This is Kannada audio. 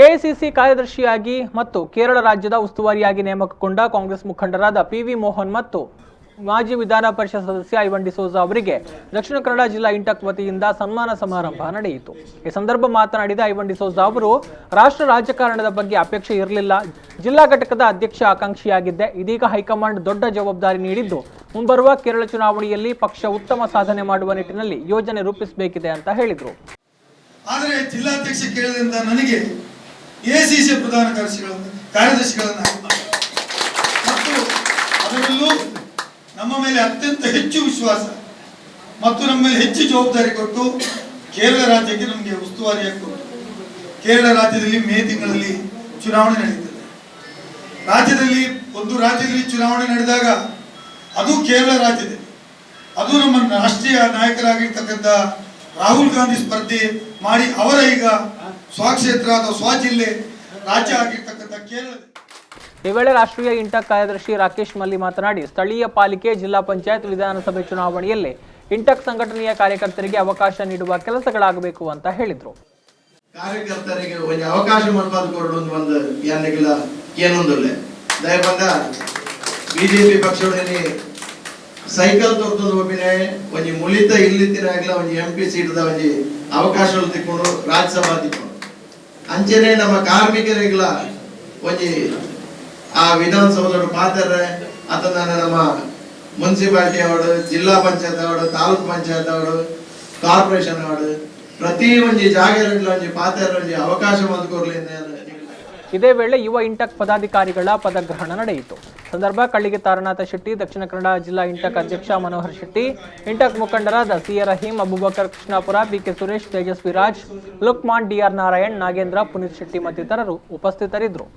ಎಐಸಿಸಿ ಕಾರ್ಯದರ್ಶಿಯಾಗಿ ಮತ್ತು ಕೇರಳ ರಾಜ್ಯದ ಉಸ್ತುವಾರಿಯಾಗಿ ನೇಮಕಗೊಂಡ ಕಾಂಗ್ರೆಸ್ ಮುಖಂಡರಾದ ಪಿವಿ ಮೋಹನ್ ಮತ್ತು ಮಾಜಿ ವಿಧಾನ ಪರಿಷತ್ ಸದಸ್ಯ ಐವನ್ ಡಿಸೋಜಾ ಅವರಿಗೆ ದಕ್ಷಿಣ ಕನ್ನಡ ಜಿಲ್ಲಾ ಇಂಟಕ್ ವತಿಯಿಂದ ಸನ್ಮಾನ ಸಮಾರಂಭ ನಡೆಯಿತು। ಈ ಸಂದರ್ಭ ಮಾತನಾಡಿದ ಐವನ್ ಡಿಸೋಜಾ ಅವರು, ರಾಷ್ಟ್ರ ರಾಜಕಾರಣದ ಬಗ್ಗೆ ಅಪೇಕ್ಷೆ ಇರಲಿಲ್ಲ, ಜಿಲ್ಲಾ ಘಟಕದ ಅಧ್ಯಕ್ಷ ಆಕಾಂಕ್ಷಿಯಾಗಿದ್ದೆ। ಇದೀಗ ಹೈಕಮಾಂಡ್ ದೊಡ್ಡ ಜವಾಬ್ದಾರಿ ನೀಡಿದ್ದು ಮುಂಬರುವ ಕೇರಳ ಚುನಾವಣೆಯಲ್ಲಿ ಪಕ್ಷ ಉತ್ತಮ ಸಾಧನೆ ಮಾಡುವ ನಿಟ್ಟಿನಲ್ಲಿ ಯೋಜನೆ ರೂಪಿಸಬೇಕಿದೆ ಅಂತ ಹೇಳಿದರು। ಆದರೆ ಜಿಲ್ಲಾಧ್ಯಕ್ಷ ಕೇಳಿದಂತ ನನಗೆ ಎಸಿಸಿ ಪ್ರಧಾನ ಕಾರ್ಯದರ್ಶಿಗಳನ್ನು ಮತ್ತು ಅದರಲ್ಲೂ ನಮ್ಮ ಮೇಲೆ ಅತ್ಯಂತ ಹೆಚ್ಚು ವಿಶ್ವಾಸ ಮತ್ತು ನಮ್ಮ ಮೇಲೆ ಹೆಚ್ಚು ಜವಾಬ್ದಾರಿ ಕೊಟ್ಟು ಕೇರಳ ರಾಜ್ಯಕ್ಕೆ ನಮಗೆ ಉಸ್ತುವಾರಿಯಾಗಿ ಕೊಟ್ಟು, ಕೇರಳ ರಾಜ್ಯದಲ್ಲಿ ಮೇ ತಿಂಗಳಲ್ಲಿ ಚುನಾವಣೆ ನಡೆಯುತ್ತದೆ। ರಾಜ್ಯದಲ್ಲಿ ಚುನಾವಣೆ ನಡೆದಾಗ ಅದು ಕೇರಳ ರಾಜ್ಯದಲ್ಲಿ, ಅದು ನಮ್ಮ ರಾಷ್ಟ್ರೀಯ ನಾಯಕರಾಗಿರ್ತಕ್ಕಂಥ ರಾಹುಲ್ ಗಾಂಧಿ ಸ್ಪರ್ಧೆ ಮಾಡಿ ಅವರ ಈಗ ಸ್ವಕ್ಷೇತ್ರ ಅಥವಾ ಸ್ವಜಿಲ್ಲೆ ರಾಜ್ಯ ಆಗಿರ್ತಕ್ಕಂಥ ಕೇರಳ। ಈ ವೇಳೆ ರಾಷ್ಟ್ರೀಯ ಇಂಟಕ್ ಕಾರ್ಯದರ್ಶಿ ರಾಕೇಶ್ ಮಲ್ಲಿ ಮಾತನಾಡಿ, ಸ್ಥಳೀಯ ಪಾಲಿಕೆ, ಜಿಲ್ಲಾ ಪಂಚಾಯತ್, ವಿಧಾನಸಭೆ ಚುನಾವಣೆಯಲ್ಲಿ ಇಂಟಕ್ ಸಂಘಟನೆಯ ಕಾರ್ಯಕರ್ತರಿಗೆ ಅವಕಾಶ ನೀಡುವ ಕೆಲಸಗಳಾಗಬೇಕು ಅಂತ ಹೇಳಿದರು। ಕಾರ್ಯಕರ್ತರಿಗೆ ಒಂದು ಅವಕಾಶ ಮಾಡಿಕೊಡಲು ಒಂದು ಯಾನೆಗಿಲ್ಲ ಏನೊಂದಿಲ್ಲ ದಯಬಂದ ಬಿಜೆಪಿ ಪಕ್ಷದಲ್ಲಿ ಸೈಕಲ್ ತೊರ್ತದ ಒಬ್ಬಿನೇ ಒಂದು ಮುಳಿತ ಇಲ್ಲಿತ್ತಿನಾಗಲ ಒಂದು ಎಂಪಿ ಸೀಟದ ಒಂದು ಅವಕಾಶಗಳು ತಿಕ್ಕೊಂಡು ರಾಜ್ಯಸಭಾ ತಿಕ್ಕೊಂಡು ಅಂಚನೆ ನಮ್ಮ ಕಾರ್ಮಿಕರಿಗೆಲ್ಲ ಒಂದು ಆ ವಿಧಾನಸೌಧ ಪಾತ್ರ ಅದನ್ನ ನಮ್ಮ ಮುನ್ಸಿಪಾಲಿಟಿ ಅವಾರ್ಡ್, ಜಿಲ್ಲಾ panchayat award, taluk panchayat award, corporation award ಪ್ರತಿ ಒಂದು ಜಾಗದಲ್ಲಿ ಒಂದು ಪಾತ್ರ ಒಂದು ಅವಕಾಶ ಮಾಡಿಕೊಡ್ಲಿಂದ। ಇದೇ ವೇಳೆ ಯುವ ಇಂಟಕ್ ಪದಾಧಿಕಾರಿಗಳ ಪದಗ್ರಹಣ ನಡೆಯಿತು। ಸಂದರ್ಭ ಕಳ್ಳಿಗೆ ತಾರನಾಥ ಶೆಟ್ಟಿ, ದಕ್ಷಿಣ ಕನ್ನಡ ಜಿಲ್ಲಾ ಇಂಟಕ್ ಅಧ್ಯಕ್ಷ ಮನೋಹರ್ ಶೆಟ್ಟಿ, ಇಂಟಕ್ ಮುಖಂಡರಾದ CA Rahim, Aboobacker Krishnapura, BK Suresh, Tejasvi Raj, Lukman, DR Narayan, Nagendra, Puneeth Shetty ಮತ್ತಿತರರು ಉಪಸ್ಥಿತರಿದ್ದರು।